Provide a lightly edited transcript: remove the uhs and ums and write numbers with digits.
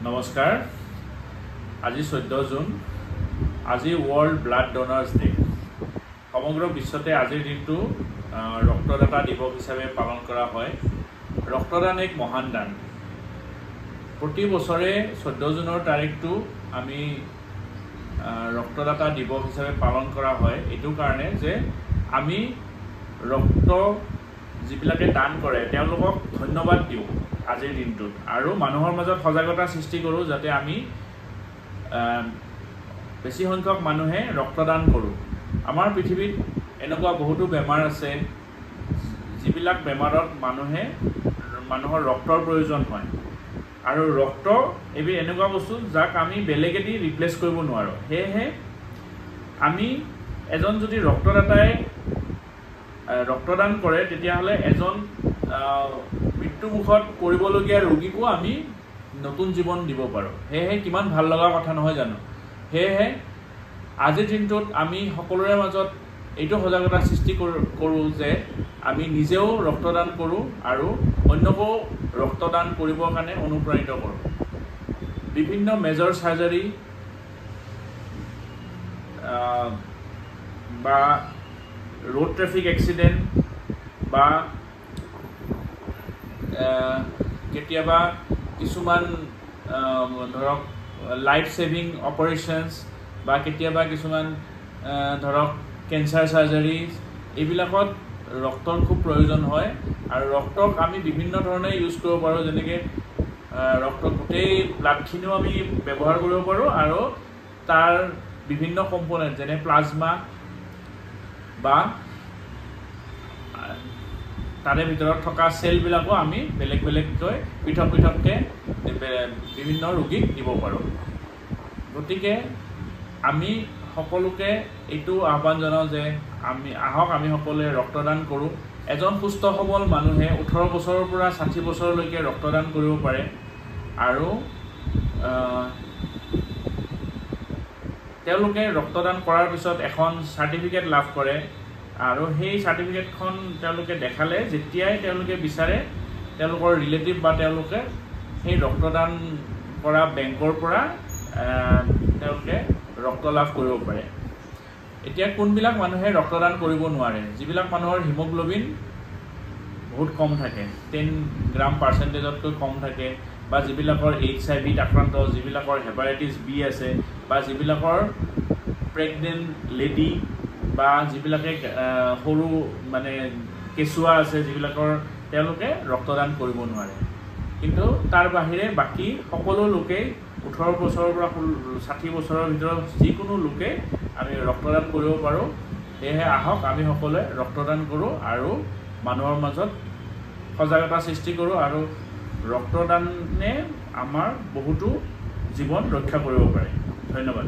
নমস্কাৰ আজি 14 জুন আজি ওয়াৰ্ল্ড ব্লাড ডোনাৰ্স ডে সমগ্ৰ বিশ্বতে আজিৰ দিনটো ৰক্তদাতা দিৱস হিচাপে পালন কৰা হয় ৰক্তদান এক মহান দান প্ৰতি বছৰে 14 জুনৰ তাৰিখটো আমি ৰক্তদাতা দিৱস হিচাপে পালন কৰা হয় এটো কাৰণে যে আমি ৰক্ত যিবিলাকে দান কৰে তেওঁলোকক ধন্যবাদ দিওঁ আজিৰ দিনটোত আৰু মানুহৰ মাজত সজাগতা সৃষ্টি কৰো যাতে আমি বেছি সংখ্যক মানুহে ৰক্তদান কৰো আমাৰ পৃথিৱীত এনেকুৱা বহুতো বেমাৰ আছে যিবিলাক বেমাৰত মানুহৰ ৰক্তৰ প্ৰয়োজন হয় আৰু ৰক্ত এবি এনেকুৱা বস্তু যাক আমি বেলেগেদি ৰিপ্লেস কৰিব নোৱাৰো হেহে আমি এজন যদি ৰক্তদাতাই ৰক্তদান কৰে তেতিয়া হলে এজন মৃত্যুমুখত কৰিবলগীয়া ৰোগীকো আমি নতুন জীৱন দিব পাৰো হেহে কিমান ভাল লগা কথা নহয় জানো হেহে আজিৰ দিনটোত আমি সকলোৰে মাজত এইটো সজাগতা সৃষ্টি কৰো যে আমি নিজেও ৰক্তদান কৰো আৰু অন্যকো ৰক্তদান কৰিবৰ কাৰণে অনুপ্ৰাণিত কৰো বিভিন্ন মেজৰ সাৰ্জাৰী বা रोड ट्रैफिक एक्सीडेंट बा केतियाबा किसुमान धरक लाइफ सेविंग ऑपरेशंस बा केतियाबा किसुमान धरक कैंसर सार्जारी एबिलाकत रक्तर खूब प्रयोजन হয় আৰু ৰক্তক আমি বিভিন্ন ধৰণে ইউজ কৰিব পাৰো যেনেকৈ ৰক্ত গোটেই ব্লাডখিনিও আমি ব্যৱহাৰ কৰিব পাৰো আৰু তাৰ বিভিন্ন কম্পোনেন্ট যেনে প্লাজমা বা তাৰে ভিতৰত থকা সেল বিলাকো আমি বেলেগ বেলেগকৈ পৃথককৈ বিভিন্ন ৰোগীক দিব পাৰো গতিকে আমি সকলোকে এইটো আহ্বান জনাও যে আমি সকলোৱে ৰক্তদান কৰো এজন সুস্থ সবল মানুহে 18 বছৰৰ পৰা 60 বছৰলৈকে ৰক্তদান কৰিব পাৰে আৰু তেওঁলোকে ৰক্তদান কৰাৰ পিছত এখন সাৰ্টিফিকেট লাভ কৰে আৰু সেই সাৰ্টিফিকেটখন তেওঁলোকে দেখালে যেতিয়াই তেওঁলোকে বিচাৰে তেওঁলোকৰ ৰিলেটিভ বা তেওঁলোকে সেই ৰক্তদান কৰা বেংকৰ পৰা তেওঁলোকে ৰক্ত লাভ কৰিব পাৰে এতিয়া কোনবিলাক মানুহে ৰক্তদান কৰিব নোৱাৰে যিবিলাক মানুহৰ হিমোগ্লোবিন বহুত কম থাকে 10 গ্ৰাম পাৰ্চেন্টেজতকৈ কম থাকে বা যিবিলাকৰ HIV আক্ৰান্ত যিবিলাকৰ হেপাটাইটিছ বি আছে বা যিবিলাকৰ প্ৰেগনেন্ট লেডি বা যিবিলাকে সৰু মানে কেঁচুৱা আছে যিবিলাকৰ তেওঁলোকে ৰক্তদান কৰিব নোৱাৰে কিন্তু তাৰ বাহিৰে বাকি সকলো লোকে 18 বছৰৰ পৰা 60 বছৰৰ ভিতৰত যিকোনো লোকে আমি ৰক্তদান কৰিব পাৰো এহে আহক আমি সকলোৱে ৰক্তদান কৰো আৰু মানুহৰ মাজত সজাগতা সৃষ্টি কৰো আৰু ৰক্তদানে আমাৰ বহুতো জীৱন ৰক্ষা কৰিব পাৰে ধন্যবাদ